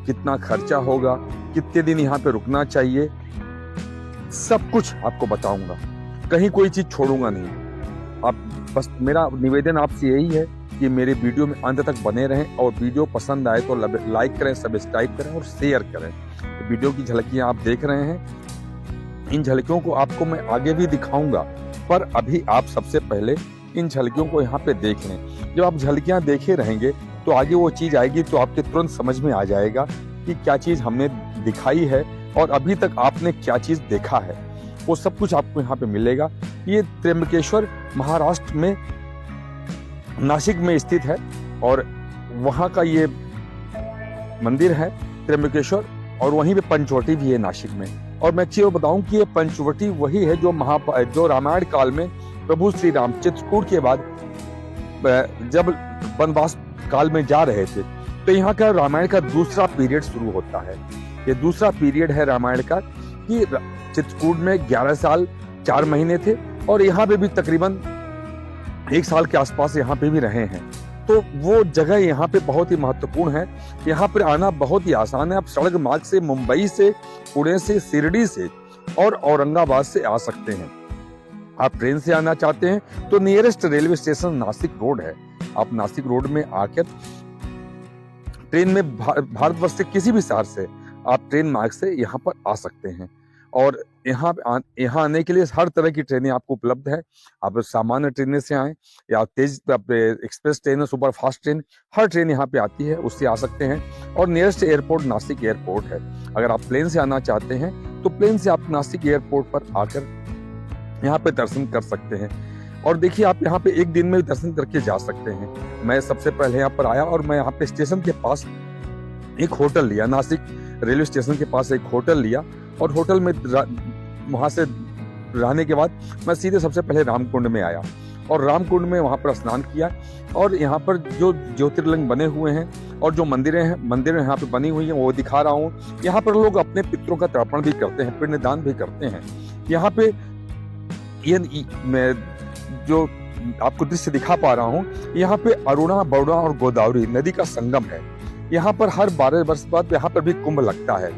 कितना खर्चा होगा, कितने दिन यहाँ पे रुकना चाहिए, सब कुछ आपको बताऊंगा। कहीं कोई चीज छोड़ूंगा नहीं। आप बस मेरा निवेदन आपसे यही है कि मेरे वीडियो में अंत तक बने रहें, और वीडियो पसंद आए तो लाइक करें, सब्सक्राइब करें और शेयर करें। वीडियो की झलकियां आप देख रहे हैं, इन झलकियों को आपको मैं आगे भी दिखाऊंगा, पर अभी आप सबसे पहले इन झलकियों को यहाँ पे देख लें। जब आप झलकियां देखे रहेंगे तो आगे वो चीज आएगी तो आपके तुरंत समझ में आ जाएगा कि क्या चीज हमने दिखाई है और अभी तक आपने क्या चीज देखा है। वो सब कुछ आपको यहाँ पे मिलेगा। ये त्र्यंबकेश्वर महाराष्ट्र में नासिक में स्थित है, और वहाँ का ये मंदिर है त्र्यंबकेश्वर, और वहीं पे पंचवटी भी है नासिक में। और मैं चीज बताऊं कि ये पंचवटी वही है जो रामायण काल में प्रभु श्री राम चित्रकूट के बाद जब वनवास काल में जा रहे थे, तो यहाँ का रामायण का दूसरा पीरियड शुरू होता है। ये दूसरा पीरियड है रामायण का, कि चित्रकूट में 11 साल 4 महीने थे, और यहाँ पे भी तकरीबन 1 साल के आसपास यहाँ पे भी रहे हैं। तो वो जगह यहाँ पे बहुत ही महत्वपूर्ण है। यहाँ पर आना बहुत ही आसान है। आप सड़क मार्ग से मुंबई से, पुणे से, शिरडी से और औरंगाबाद से आ सकते हैं। आप ट्रेन से आना चाहते हैं तो nearest railway station Nashik road है। आप नासिक रोड में आकर ट्रेन में भारतवर्ष से किसी भी शहर से आप ट्रेन मार्ग से यहाँ पर आ सकते हैं। और यहाँ आने के लिए हर तरह की ट्रेनें आपको उपलब्ध है। आप सामान्य ट्रेनें से आए या तेज express train, super fast train, हर ट्रेन यहाँ पे आती है, उससे आ सकते हैं। और नियरेस्ट एयरपोर्ट नासिक एयरपोर्ट है। अगर आप प्लेन से आना चाहते हैं तो प्लेन से आप नासिक एयरपोर्ट पर आकर यहाँ पे दर्शन कर सकते हैं। और देखिए, आप यहाँ पे एक दिन में दर्शन करके जा सकते हैं। मैं सबसे पहले यहाँ पर आया और मैं यहाँ पे स्टेशन के पास एक होटल लिया, नासिक रेलवे स्टेशन के पास एक होटल लिया, और होटल में वहां से रहने के बाद मैं सीधे सबसे पहले रामकुंड में आया, और रामकुंड में वहां पर स्नान किया। और यहाँ पर जो ज्योतिर्लिंग बने हुए हैं और जो मंदिर यहाँ पे बनी हुई हैं वो दिखा रहा हूँ। यहाँ पर लोग अपने पितरों का तर्पण भी करते हैं, पिंडदान भी करते हैं। यहाँ पे ये मैं जो आपको दृश्य दिखा पा रहा हूँ, यहाँ पे अरुणा, बरुणा और गोदावरी नदी का संगम है। यहाँ पर हर 12 वर्ष बाद यहाँ पर भी कुंभ लगता है।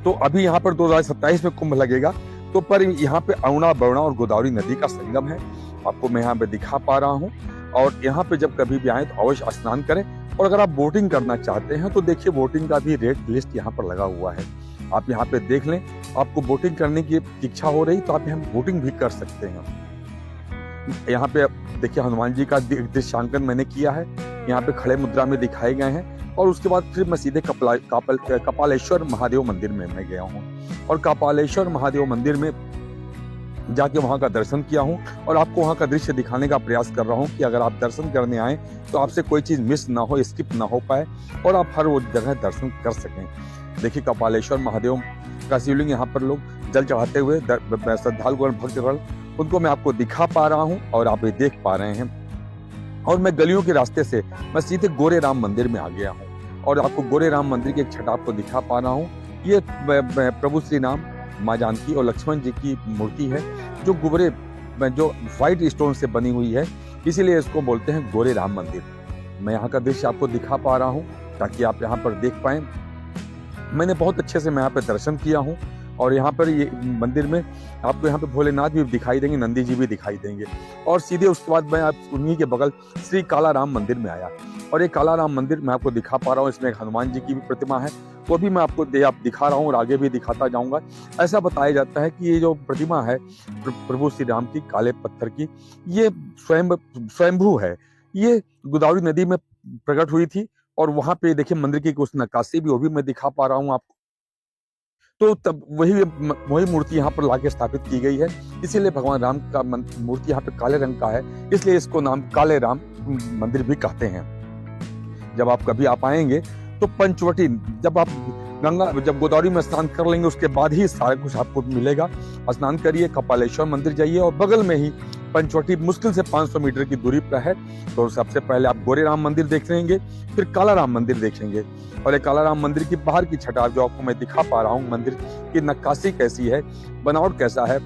तो अभी यहाँ पर 2027 में कुंभ लगेगा, तो पर यहाँ पे अरुणा, बरुणा और गोदावरी नदी का संगम है। आपको मैं यहाँ पे दिखा पा रहा हूँ। और यहाँ पे जब कभी भी आए तो अवश्य स्नान करें। और अगर आप बोटिंग करना चाहते हैं तो देखिए, बोटिंग का भी रेट लिस्ट यहाँ पर लगा हुआ है, आप यहाँ पे देख लें। आपको बोटिंग करने की इच्छा हो रही तो आप यहाँ बोटिंग भी कर सकते हैं। यहाँ पे देखिए, हनुमान जी का दृश्यांकन मैंने किया है, यहाँ पे खड़े मुद्रा में दिखाए गए हैं। और उसके बाद फिर मैं सीधे कपालेश्वर महादेव मंदिर में मैं गया हूँ, और कपालेश्वर महादेव मंदिर में जाके वहाँ का दर्शन किया हूँ। और आपको वहाँ का दृश्य दिखाने का प्रयास कर रहा हूँ कि अगर आप दर्शन करने आए तो आपसे कोई चीज़ मिस ना हो, स्किप ना हो पाए, और आप हर वो जगह दर्शन कर सकें। देखिए, कपालेश्वर महादेव का शिवलिंग, यहाँ पर लोग जल चढ़ाते हुए श्रद्धालुगण, भक्तगण, उनको मैं आपको दिखा पा रहा हूँ और आप ये देख पा रहे हैं। और मैं गलियों के रास्ते से मैं सीधे गोरे राम मंदिर में आ गया हूँ, और आपको गोरे राम मंदिर की एक छटा आपको दिखा पा रहा हूँ। ये प्रभु श्री राम, माँ जानकी और लक्ष्मण जी की मूर्ति है, जो व्हाइट स्टोन से बनी हुई है, इसीलिए इसको बोलते हैं गोरे राम मंदिर। मैं यहाँ का दृश्य आपको दिखा पा रहा हूँ ताकि आप यहाँ पर देख पाएं। मैंने बहुत अच्छे से मैं यहाँ पे दर्शन किया हूँ। और यहाँ पर ये मंदिर में आपको यहाँ पे भोलेनाथ भी दिखाई देंगे, नंदी जी भी दिखाई देंगे। और सीधे उसके बाद मैं उन्हीं के बगल श्री काला राम मंदिर में आया, और ये काला राम मंदिर मैं आपको दिखा पा रहा हूँ। इसमें एक हनुमान जी की भी प्रतिमा है, वो भी मैं आपको दिखा रहा हूँ और आगे भी दिखाता जाऊंगा। ऐसा बताया जाता है कि ये जो प्रतिमा है प्रभु श्री राम की, काले पत्थर की, ये स्वयंभू है। ये गोदावरी नदी में प्रकट हुई थी, और वहां पे देखिए मंदिर की कुछ नक्काशी भी, वो भी मैं दिखा पा रहा हूँ आपको। तो तब वही मूर्ति यहाँ पर लाके स्थापित की गई है। इसीलिए भगवान राम का मूर्ति यहाँ पे काले रंग का है, इसलिए इसको नाम काले राम मंदिर भी कहते हैं। जब आप कभी आप आएंगे तो पंचवटी, जब गोदावरी में स्नान कर लेंगे उसके बाद ही सारा कुछ आपको मिलेगा। स्नान करिए, कपालेश्वर मंदिर जाइए, और बगल में ही पंचवटी मुश्किल से 500 मीटर की दूरी पर है। तो सबसे पहले आप गोरे राम मंदिर देख लेंगे, फिर काला राम मंदिर देखेंगे। और ये काला राम मंदिर की बाहर की छटा जो आपको मैं दिखा पा रहा हूँ, मंदिर की नक्काशी कैसी है, बनावट कैसा है,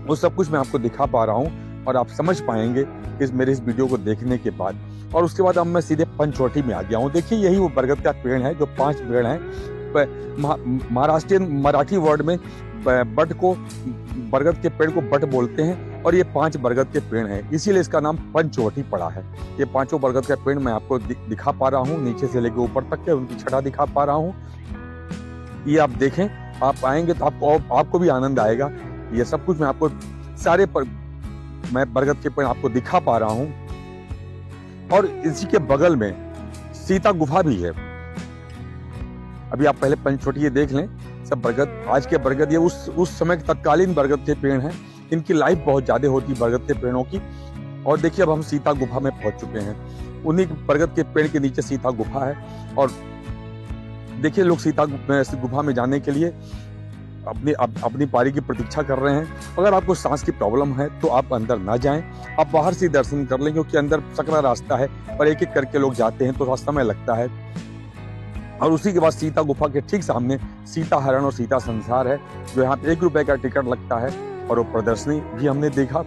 वो सब कुछ मैं आपको दिखा पा रहा हूँ। और आप समझ पाएंगे मेरे इस वीडियो को देखने के बाद। और उसके बाद अब मैं सीधे पंचवटी में आ गया हूँ। देखिए यही वो बरगद का पेड़ है जो 5 पेड़ हैं। महाराष्ट्रियन मराठी वर्ड में बट को, बरगद के पेड़ को बट बोलते हैं और ये 5 बरगद के पेड़ हैं, इसीलिए इसका नाम पंचवटी पड़ा है। ये 5 बरगद का पेड़ मैं आपको दिखा पा रहा हूँ, नीचे से लेकर ऊपर तक के उनकी छटा दिखा पा रहा हूँ। ये आप देखें, आप आएंगे तो आपको भी आनंद आएगा। ये सब कुछ मैं आपको मैं बरगद के पेड़ आपको दिखा पा रहा हूँ। और इसी के बगल में सीता गुफा भी है। अभी आप पहले पंचवटी ये देख लें, सब बरगद, आज के बरगद ये उस समय के तत्कालीन बरगद के पेड़ हैं। इनकी लाइफ बहुत ज्यादा होती है बरगद के पेड़ों की। और देखिए अब हम सीता गुफा में पहुंच चुके हैं। उन्हीं बरगद के पेड़ के नीचे सीता गुफा है। और देखिए लोग सीता गुफा में जाने के लिए अपनी पारी की प्रतीक्षा कर रहे हैं। अगर आपको सांस की प्रॉब्लम है तो आप अंदर ना जाएं, आप बाहर से दर्शन कर लें, क्योंकि अंदर सकरा रास्ता है और एक एक करके लोग जाते हैं तो थोड़ा समय लगता है। और उसी के बाद सीता गुफा के ठीक सामने सीता हरण और सीता संसार है, जो यहाँ पे 1 रुपए का टिकट लगता है। और वो प्रदर्शनी भी हमने देखा,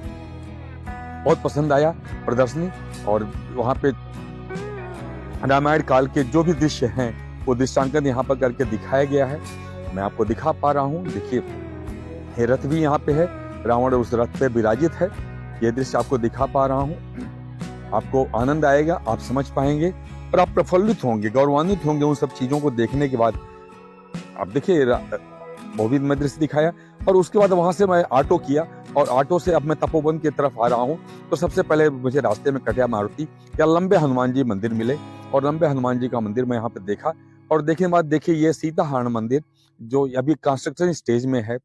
बहुत पसंद आया प्रदर्शनी। और वहाँ पे रामायण काल के जो भी दृश्य हैं वो दृश्यांकन यहाँ पर करके दिखाया गया है, मैं आपको दिखा पा रहा हूँ। देखिए ये रथ भी यहाँ पे है, रावण उस रथ पे विराजित है, ये दृश्य आपको दिखा पा रहा हूँ। आपको आनंद आएगा, आप समझ पाएंगे और आप प्रफुल्लित होंगे, गौरवान्वित होंगे उन सब चीजों को देखने के बाद। आप देखिए वो भी मैं दृश्य दिखाया। और उसके बाद वहां से मैं ऑटो किया और ऑटो से अब मैं तपोवन की तरफ आ रहा हूँ। तो सबसे पहले मुझे रास्ते में कटिया मारुति या लंबे हनुमान जी मंदिर मिले और लंबे हनुमान जी का मंदिर मैं यहाँ पे देखा। और देखने के बाद देखिए ये सीता हरण मंदिर जो अभी कंस्ट्रक्शन स्टेज में है।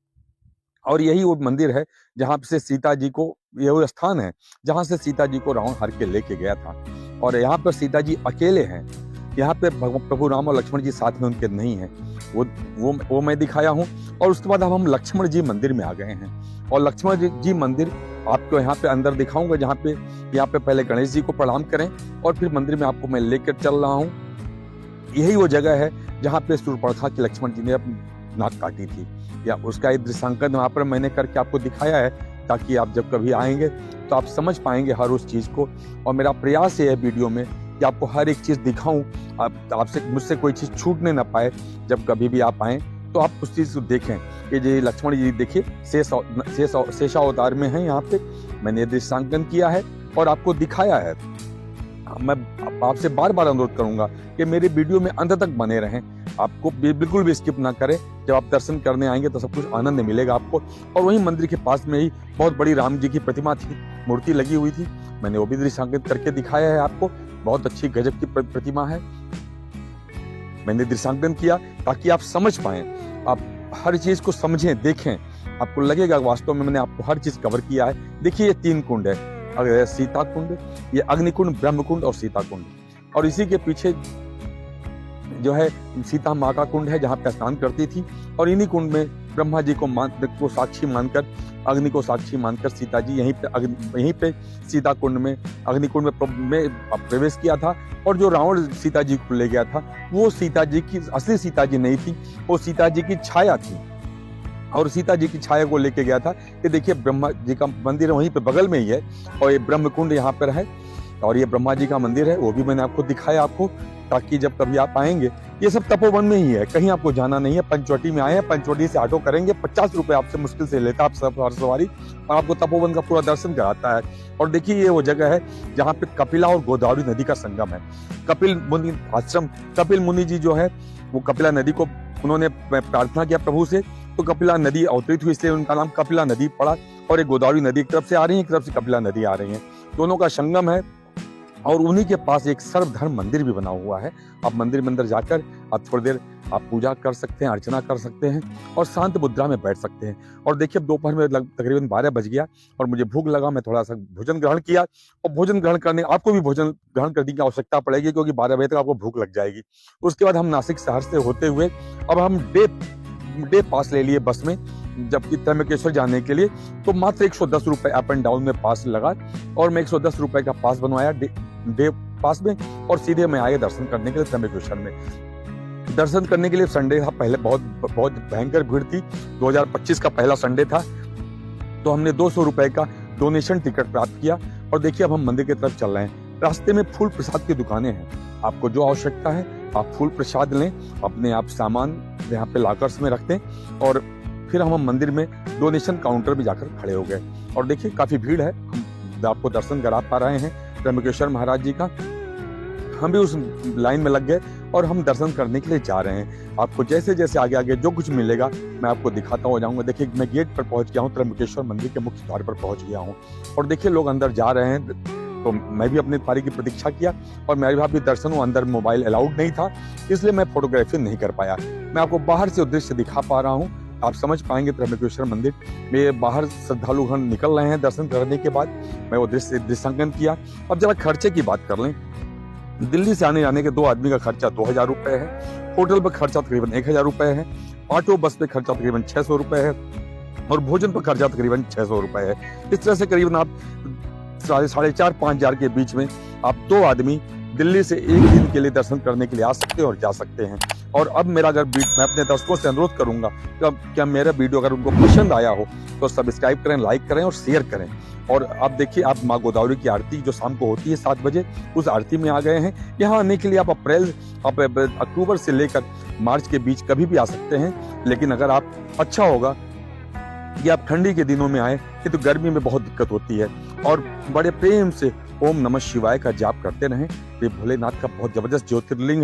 और यही वो मंदिर है जहाँ से सीता जी को, ये वो स्थान है जहाँ से सीता जी को रावण हर के लेके गया था। और यहाँ पर सीता जी अकेले हैं, यहाँ पे प्रभु राम और लक्ष्मण जी साथ में उनके नहीं है, वो मैं दिखाया हूँ। और उसके बाद अब हम लक्ष्मण जी मंदिर में आ गए हैं। और लक्ष्मण जी मंदिर आपको यहाँ पे अंदर दिखाऊंगा, जहाँ पे यहाँ पे पहले गणेश जी को प्रणाम करें और फिर मंदिर में आपको मैं लेकर चल रहा हूँ। यही वो जगह है जहाँ पे शूर्पणखा की लक्ष्मण जी ने अपनी नाक काटी थी, या उसका एक दृश्यांकन वहाँ पर मैंने करके आपको दिखाया है, ताकि आप जब कभी आएंगे तो आप समझ पाएंगे हर उस चीज को। और मेरा प्रयास है वीडियो में कि आपको हर एक चीज दिखाऊं, आपसे मुझसे कोई चीज छूटने ना पाए। जब कभी भी आप आए तो आप उस चीज को देखें कि ये लक्ष्मण जी देखिए शेषावतार में है, यहाँ पे मैंने दृश्यांकन किया है और आपको दिखाया है। मैं आपसे बार बार अनुरोध करूंगा कि मेरे वीडियो में अंत तक बने रहें, आपको बिल्कुल भी स्किप ना करें। जब आप दर्शन करने आएंगे तो सब कुछ आनंद मिलेगा आपको। और वही मंदिर के पास में ही बहुत बड़ी राम जी की प्रतिमा थी, मूर्ति लगी हुई थी, मैंने वो भी दृश्यांकित करके दिखाया है आपको। बहुत अच्छी गजब की प्रतिमा है, मैंने दृश्यांकन किया ताकि आप समझ पाए, आप हर चीज को समझें, देखें, आपको लगेगा वास्तव में मैंने आपको हर चीज कवर किया है। देखिए ये 3 कुंड है, सीता कुंड, ये अग्निकुंड, ब्रह्म कुंड और सीता कुंड। और इसी के पीछे जो है सीता माँ का कुंड है जहाँ पे स्नान करती थी। और इन्हीं कुंड में ब्रह्मा जी को साक्षी मानकर, अग्नि को साक्षी मानकर सीता जी यहीं पे सीता कुंड में, अग्निकुंड में प्रवेश किया था। और जो रावण सीता जी को ले गया था वो सीता जी की असली सीता जी नहीं थी, वो सीता जी की छाया थी। और सीता जी की छाया को लेके गया था। ये देखिए ब्रह्मा जी का मंदिर वहीं पे बगल में ही है और ये ब्रह्म कुंड यहाँ पर है। और ये ब्रह्मा जी का मंदिर है, वो भी मैंने आपको दिखाया आपको, ताकि जब कभी आप आएंगे, ये सब तपोवन में ही है, कहीं आपको जाना नहीं है। पंचवटी में आए हैं, पंचवटी से ऑटो करेंगे, 50 रुपए आपसे मुश्किल से लेता है आप सवारी, और आपको तपोवन का पूरा दर्शन कराता है। और देखिए ये वो जगह है जहाँ पे कपिला और गोदावरी नदी का संगम है। कपिल मुनि आश्रम, कपिल मुनि जी जो है वो कपिला नदी को उन्होंने प्रार्थना किया प्रभु से, तो कपिला नदी अवतरित हुई, इसलिए उनका नाम कपिला नदी पड़ा। और एक गोदावरी नदी एक तरफ से आ रही है, एक तरफ से कपिला नदी आ रही है, दोनों का संगम है। और उन्हीं के पास एक सर्वधर्म मंदिर भी बना हुआ है। आप मंदिर में अंदर जाकर आप थोड़ी देर आप पूजा कर सकते हैं, अर्चना कर सकते हैं और शांत मुद्रा में बैठ सकते हैं। और देखिए दोपहर में तकरीबन 12 बज गया और मुझे भूख लगा, मैं थोड़ा सा भोजन ग्रहण किया। और भोजन ग्रहण करने, आपको भी भोजन ग्रहण करने की आवश्यकता पड़ेगी, क्योंकि 12 बजे तक आपको भूख लग जाएगी। उसके बाद हम नासिक शहर से होते हुए अब हम डे पास ले लिए बस में, जबकि त्र्यंबकेश्वर जाने के लिए। तो मात्र 110 रुपए अप एंड डाउन में पास लगा और मैं 110 रुपए का पास बनवाया डे पास में, और सीधे मैं आया दर्शन करने के लिए त्र्यंबकेश्वर में। दर्शन करने के लिए संडे था, पहले बहुत भयंकर भीड़ थी, 2025 का पहला संडे था। तो हमने 200 रुपए का डोनेशन टिकट प्राप्त किया और देखिए अब हम मंदिर की तरफ चल रहे हैं। रास्ते में फूल प्रसाद की दुकानें हैं, आपको जो आवश्यकता है आप फूल प्रसाद लें, अपने आप सामान यहाँ पे लॉकर्स में रखते हैं। और फिर हम मंदिर में डोनेशन काउंटर भी जाकर खड़े हो गए और देखिए काफी भीड़ है, हम आपको दर्शन करा पा रहे हैं त्र्यंबकेश्वर महाराज जी का। हम भी उस लाइन में लग गए और हम दर्शन करने के लिए जा रहे हैं। आपको जैसे जैसे आगे आगे जो कुछ मिलेगा मैं आपको दिखाता हो जाऊंगा। देखिए मैं गेट पर पहुंच गया हूँ, त्र्यंबकेश्वर मंदिर के मुख्य द्वार पर पहुंच गया हूँ और देखिए लोग अंदर जा रहे हैं, तो मैं भी अपनी बारी की प्रतीक्षा किया और मेरे भी दर्शन हुआ। अंदर मोबाइल अलाउड नहीं था, इसलिए मैं फोटोग्राफी नहीं कर पाया। मैं आपको बाहर से दृश्य दिखा पा रहा हूँ, आप समझ पाएंगे त्र्यंबकेश्वर मंदिर में बाहर श्रद्धालुगण निकल रहे हैं दर्शन करने के बाद। मैं वो दृश्यांकन किया। अब जरा खर्चे की बात कर लें। दिल्ली से आने जाने के 2 आदमी का खर्चा 2000 रुपए है, होटल पर खर्चा तकरीबन 1000 रुपए है, ऑटो बस पे खर्चा तकरीबन 600 रुपए है और भोजन पर खर्चा तकरीबन 600 रुपए है। इस तरह से करीबन आप 4,500-5 हजार के बीच में आप 2 आदमी दिल्ली से एक दिन के लिए दर्शन करने के लिए आ सकते हैं और जा सकते हैं। और अब मेरा अगर मैं अपने दर्शकों से अनुरोध करूंगा कि क्या मेरा वीडियो अगर उनको पसंद आया हो तो सब्सक्राइब करें, लाइक करें और शेयर करें। और आप देखिए आप माँ गोदावरी की आरती जो शाम को होती है 7 बजे, उस आरती में आ गए हैं। यहाँ आने के लिए आप अक्टूबर से लेकर मार्च के बीच कभी भी आ सकते हैं, लेकिन अगर आप अच्छा होगा कि आप ठंडी के दिनों में आए, ये तो गर्मी में बहुत दिक्कत होती है। और बड़े प्रेम से ओम नमः शिवाय का जाप करते रहें। ये भोलेनाथ का बहुत जबरदस्त ज्योतिर्लिंग है।